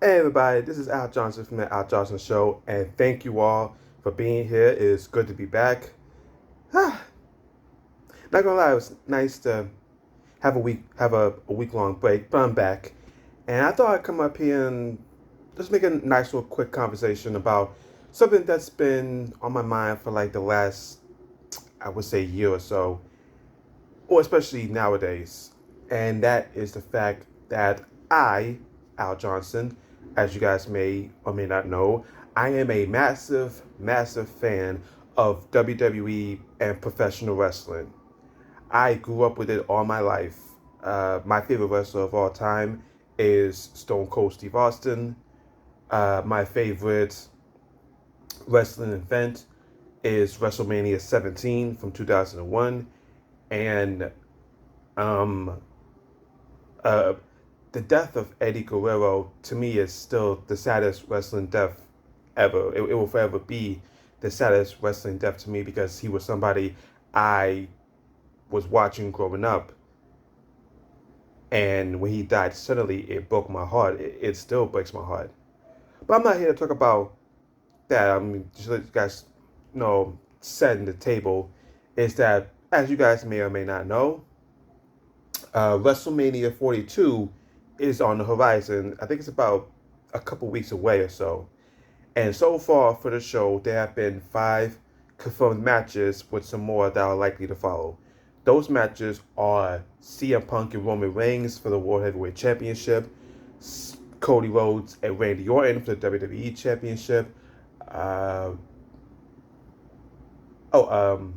Hey everybody, this is Al Johnson from the Al Johnson Show, and thank you all for being here. It's good to be back. Not gonna lie, it was nice to have a week long break, but I'm back, and I thought I'd come up here and just make a nice little quick conversation about something that's been on my mind for like the last, I would say, year or so, or especially nowadays, and that is the fact that I, Al Johnson, as you guys may or may not know, I am a massive, massive fan of WWE and professional wrestling. I grew up with it all my life. My favorite wrestler of all time is Stone Cold Steve Austin. My favorite wrestling event is WrestleMania 17 from 2001. And um, uh, the death of Eddie Guerrero to me is still the saddest wrestling death ever. It will forever be the saddest wrestling death to me because he was somebody I was watching growing up. And when he died suddenly, it broke my heart. It still breaks my heart. But I'm not here to talk about that. I mean, just let you guys know, setting the table is that, as you guys may or may not know, WrestleMania 42 is on the horizon. I think it's about a couple weeks away or so. And so far for the show, there have been five confirmed matches with some more that are likely to follow. Those matches are CM Punk and Roman Reigns for the World Heavyweight Championship, Cody Rhodes and Randy Orton for the WWE Championship, uh, oh,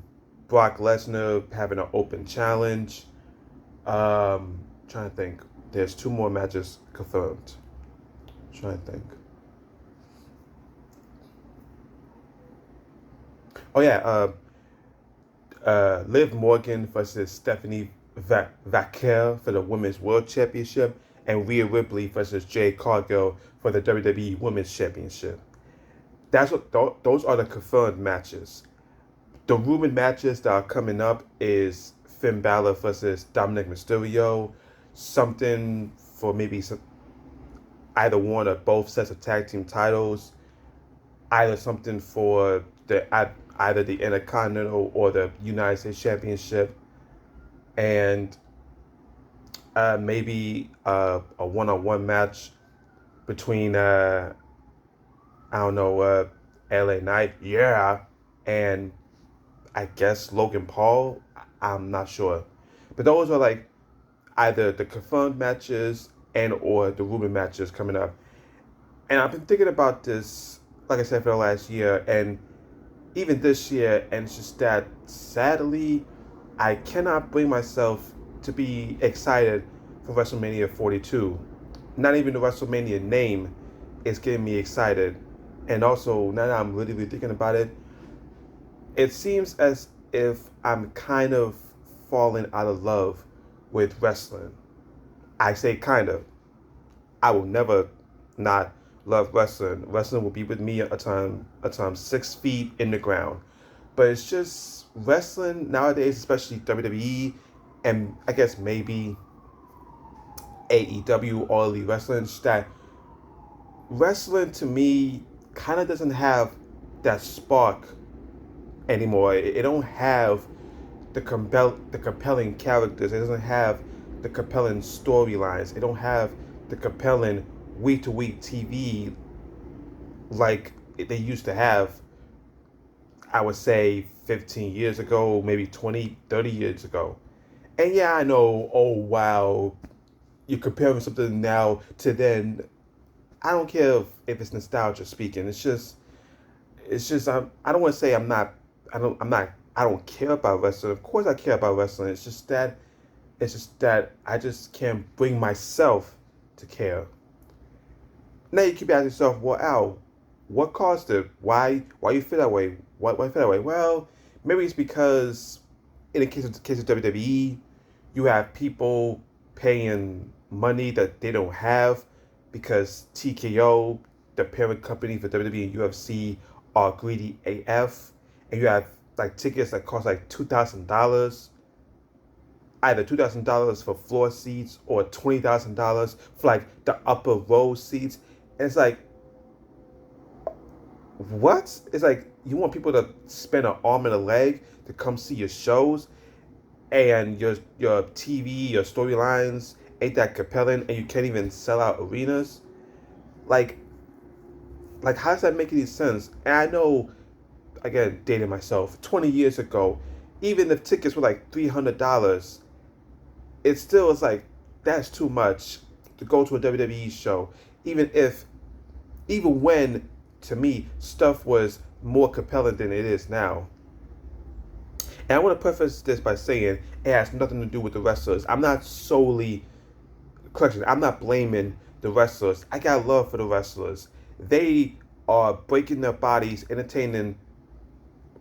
Brock Lesnar having an open challenge. Trying to think. There's two more matches confirmed. Trying to think. Oh yeah, Liv Morgan versus Stephanie Vaquer for the Women's World Championship, and Rhea Ripley versus Jade Cargill for the WWE Women's Championship. Those are the confirmed matches. The rumored matches that are coming up is Finn Balor versus Dominic Mysterio, something for maybe either one or both sets of tag team titles, either something for either the Intercontinental or the United States Championship, and maybe a one-on-one match between I don't know, LA Knight, yeah, and I guess Logan Paul. I'm not sure, but those are like either the confirmed matches and or the rumored matches coming up. And I've been thinking about this, like I said, for the last year, and even this year, and it's just that sadly, I cannot bring myself to be excited for WrestleMania 42. Not even the WrestleMania name is getting me excited. And also, now that I'm really thinking about it, it seems as if I'm kind of falling out of love with wrestling. I say kind of. I will never not love wrestling. Wrestling will be with me a time 6 feet in the ground. But it's just wrestling nowadays, especially WWE, and I guess maybe AEW, All Elite Wrestling. That wrestling to me kind of doesn't have that spark anymore. It don't have the compelling characters. It doesn't have the compelling storylines. It don't have the compelling week to week TV like they used to have. I would say 15 years ago, maybe 20, 30 years ago. And yeah, I know. Oh wow, you're comparing something now to then. I don't care if it's nostalgia speaking. It's just I don't want to say I don't care about wrestling. Of course I care about wrestling. It's just that I just can't bring myself to care. Now you keep asking yourself, well, Al, what caused it? Why you feel that way? Why you feel that way? Well, maybe it's because in the case of WWE, you have people paying money that they don't have because TKO, the parent company for WWE and UFC, are greedy AF, and you have like tickets that cost like $2,000, either $2,000 for floor seats or $20,000 for like the upper row seats. And it's like, what? It's like you want people to spend an arm and a leg to come see your shows, and your TV, your storylines ain't that compelling, and you can't even sell out arenas. Like, how does that make any sense? And I know, again, dating myself, 20 years ago, even if tickets were like $300, it still is like that's too much to go to a WWE show, even if even when, to me, stuff was more compelling than it is now. And I want to preface this by saying it has nothing to do with the wrestlers. I'm not solely, correction, I'm not blaming the wrestlers. I got love for the wrestlers. They are breaking their bodies, entertaining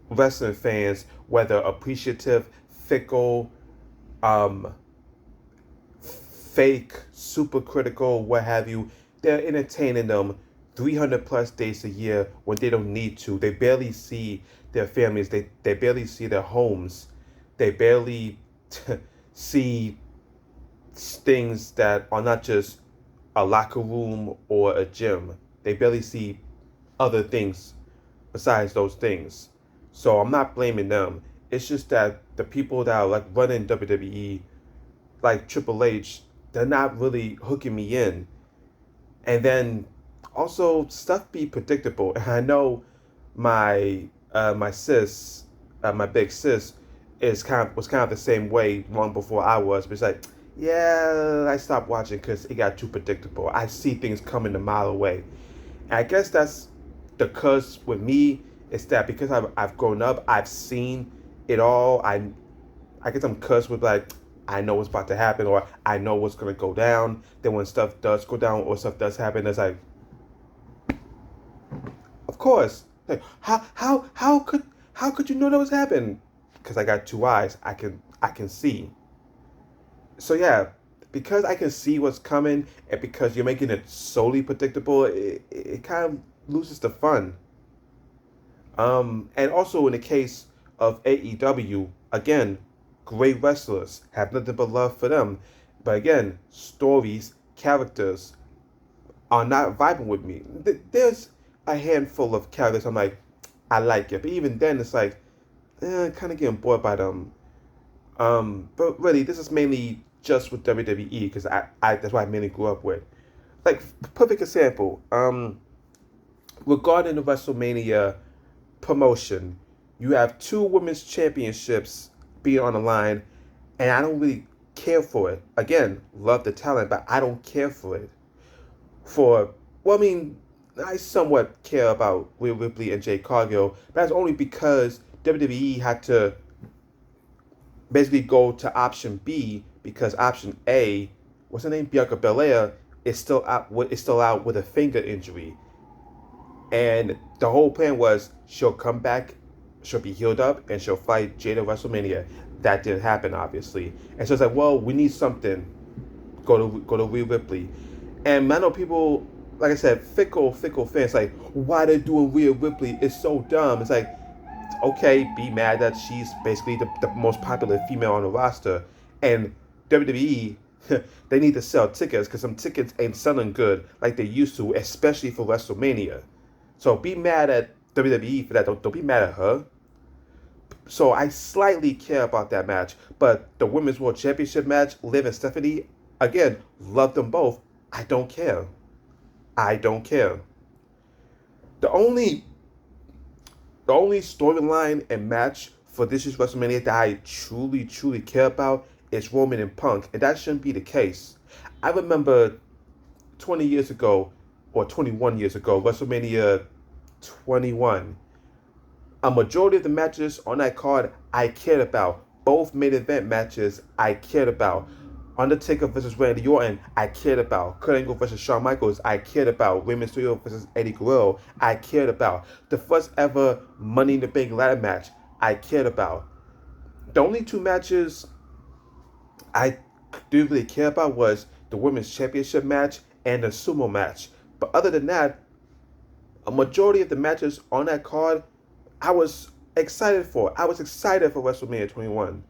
wrestling fans, whether appreciative, fickle, um, fake, super critical, what have you. They're entertaining them 300 plus days a year when they don't need to. They barely see their families. They barely see their homes. They barely see things that are not just a locker room or a gym. They barely see other things besides those things. So I'm not blaming them. It's just that the people that are like running WWE, like Triple H, they're not really hooking me in. And then also stuff be predictable. And I know my sis, my big sis, was kind of the same way long before I was. But it's like, yeah, I stopped watching because it got too predictable. I see things coming a mile away. And I guess that's the curse with me, is that because I've grown up, I've seen it all. I guess I'm cursed with like, I know what's about to happen, or I know what's gonna go down. Then when stuff does go down or stuff does happen, it's like, of course. Like, how could you know that was happening? Because I got two eyes. I can see. So yeah, because I can see what's coming, and because you're making it solely predictable, it kind of loses the fun. And also in the case of AEW, again, great wrestlers, have nothing but love for them. But again, stories, characters are not vibing with me. There's a handful of characters I'm like, I like it. But even then, it's like, kind of getting bored by them. But really, this is mainly just with WWE because I that's what I mainly grew up with. Like, perfect example. Regarding the WrestleMania promotion, you have two women's championships being on the line, and I don't really care for it. Again, love the talent, but I don't care for it. Well, I mean, I somewhat care about Rhea Ripley and Jade Cargill, but that's only because WWE had to basically go to option B because option A, what's her name, Bianca Belair, is still out. Is still out with a finger injury. And the whole plan was she'll come back, she'll be healed up, and she'll fight Jada at WrestleMania. That didn't happen, obviously. And so it's like, well, we need something. Go to Rhea Ripley. And I know people, like I said, fickle fans, like, why they're doing Rhea Ripley is so dumb. It's like, okay, be mad that she's basically the most popular female on the roster. And WWE, they need to sell tickets because some tickets ain't selling good like they used to, especially for WrestleMania. So be mad at WWE for that. Don't be mad at her. So I slightly care about that match. But the Women's World Championship match, Liv and Stephanie, again, love them both. I don't care. I don't care. The only storyline and match for this year's WrestleMania that I truly care about is Roman and Punk, and that shouldn't be the case. I remember 20 years ago, or 21 years ago, WrestleMania 21. A majority of the matches on that card I cared about. Both main event matches I cared about. Undertaker versus Randy Orton, I cared about. Kurt Angle versus Shawn Michaels, I cared about. Rey Mysterio versus Eddie Guerrero, I cared about. The first ever Money in the Bank ladder match, I cared about. The only two matches I didn't really care about was the Women's Championship match and the Sumo match. But other than that, a majority of the matches on that card, I was excited for. I was excited for WrestleMania 21.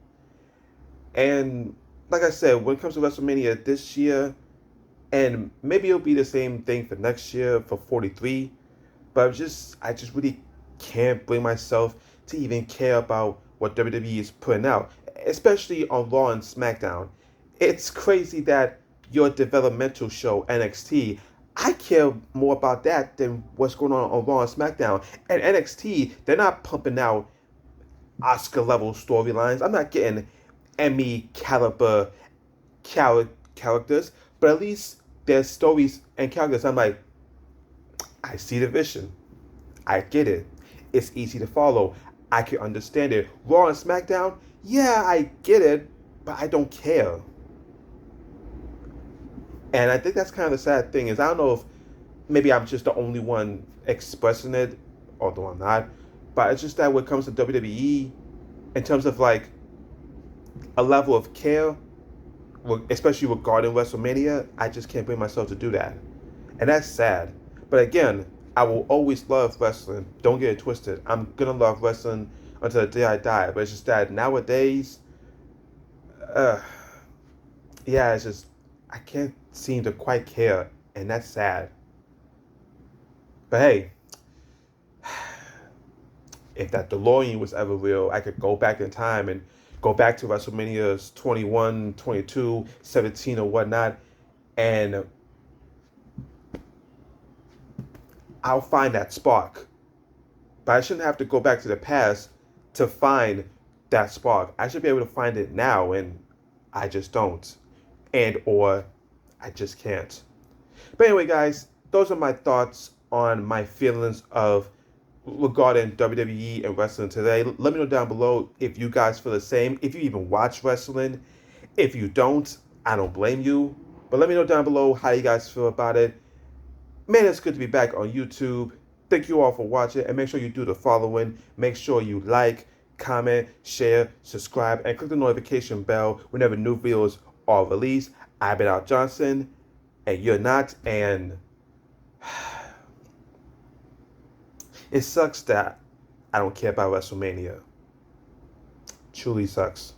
And like I said, when it comes to WrestleMania this year, And maybe it'll be the same thing for next year for 43. But I just really can't bring myself to even care about what WWE is putting out, especially on Raw and SmackDown. It's crazy that your developmental show NXT, I care more about that than what's going on Raw and SmackDown. And NXT, they're not pumping out Oscar level storylines. I'm not getting Emmy caliber characters, but at least there's stories and characters. I'm like, I see the vision. I get it. It's easy to follow. I can understand it. Raw and SmackDown, yeah, I get it, but I don't care. And I think that's kind of the sad thing is I don't know if maybe I'm just the only one expressing it, although I'm not. But it's just that when it comes to WWE, in terms of like a level of care, especially regarding WrestleMania, I just can't bring myself to do that. And that's sad. But again, I will always love wrestling. Don't get it twisted. I'm gonna love wrestling until the day I die. But it's just that nowadays, uh, yeah, it's just I can't seem to quite care, and that's sad. But hey, if that DeLorean was ever real, I could go back in time and go back to WrestleMania's 21, 22, 17, or whatnot, and I'll find that spark. But I shouldn't have to go back to the past to find that spark. I should be able to find it now, and I just don't. And or I just can't. But anyway, guys, those are my thoughts on my feelings of regarding WWE and wrestling today. Let me know down below if you guys feel the same. If you even watch wrestling. If you don't, I don't blame you. But let me know down below how you guys feel about it. Man, it's good to be back on YouTube. Thank you all for watching, and make sure you do the following. Make sure you like, comment, share, subscribe, and click the notification bell whenever new videos are released. I've been Al Johnson, and you're not, and it sucks that I don't care about WrestleMania. Truly sucks.